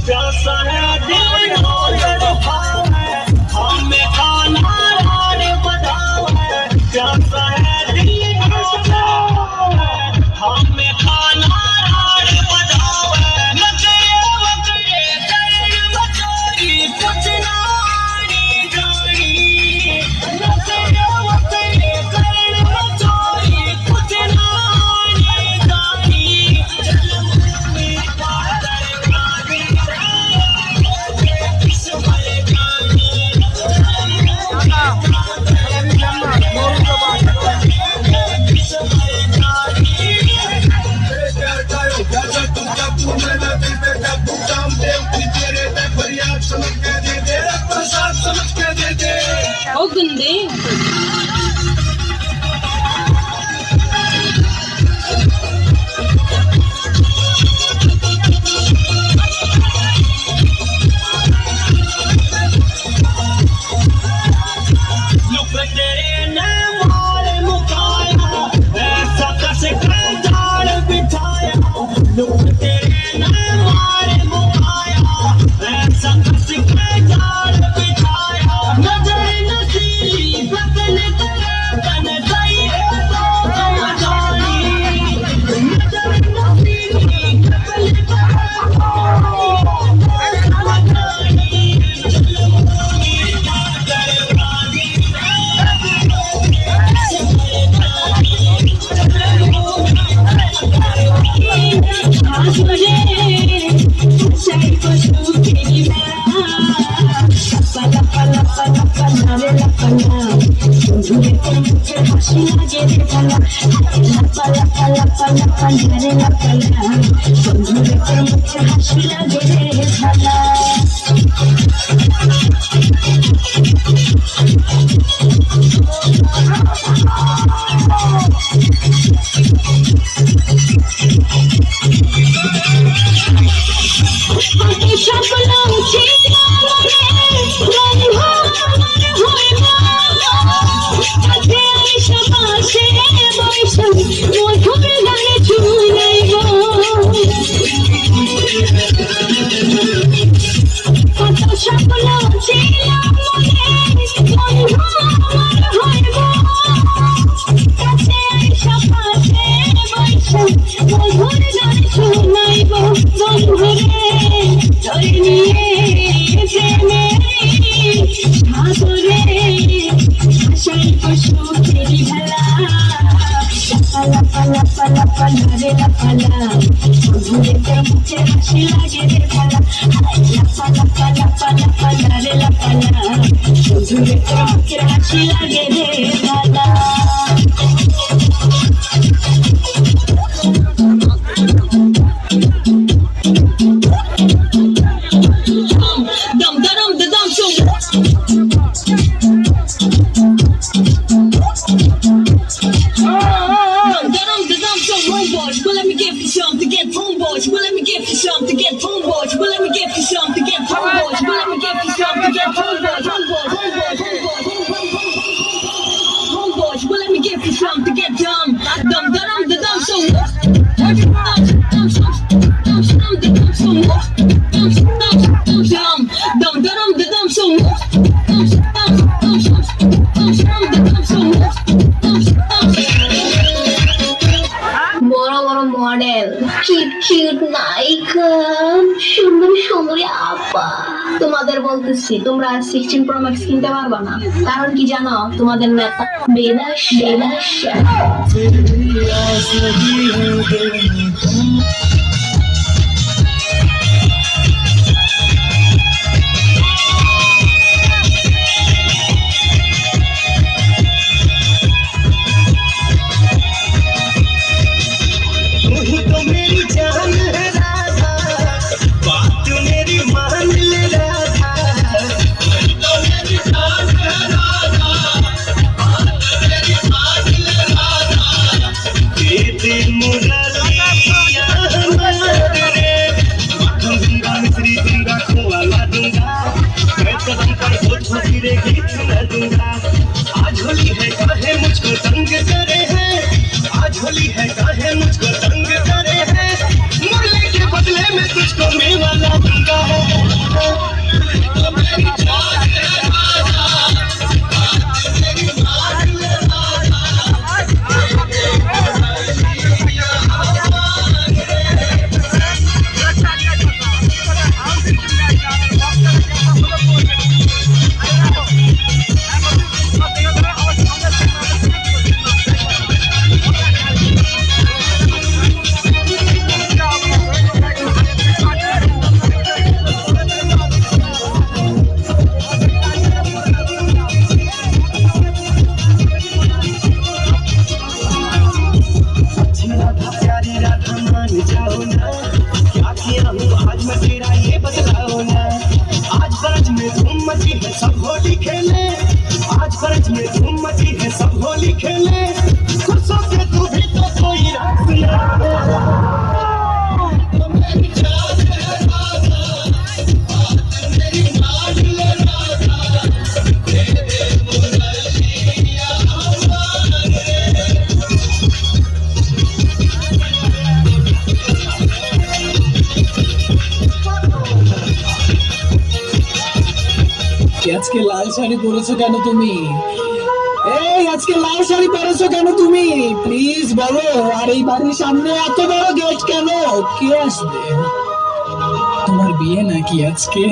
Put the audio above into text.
प्यासा है दिल और तड़पाओ है, हमें खाना और बताओ है। प्यासा है दिल और तड़पाओ है, हमें खाना और बताओ है। नचरे वचरे कर बचोरी कुछ ना आनी जानी। नचरे वचरे कर बचोरी कुछ ना आनी जानी। जलमूनी पातर गानी ओ गंदे लुक तेरे ने मार मुकाया, ऐसा कस कर जाल बिठाया। लुक तेरे ने मार मुकाया, ऐसा कस कर जाल बिठाया। नजर नसीली बदन तेरे बन गई है तो समझानी। नजर नसीली बदन तेरे समझानी। বড় বড় মডেল, কিউট কিউট নায়িকা, সুন্দর সুন্দরী আপা, তোমাদের বলতেছি তোমরা 16 Pro Max কিনতে পারবা না। কারণ কি জানো? তোমাদের নেতা বেদাস বেদাস। आज होली है काहे मुझको तंग करे हैं, आज होली है काहे खेले खुशों के तू भी तो कोई रास আজকে লাল শাড়ি পরেছো কেন তুমি? এই আজকে লাল শাড়ি পরেছো কেন তুমি? প্লিজ বলো। আর এই বাড়ির সামনে এত বড় গেট কেন? কে আসবে? তোমার বিয়ে নাকি আজকে?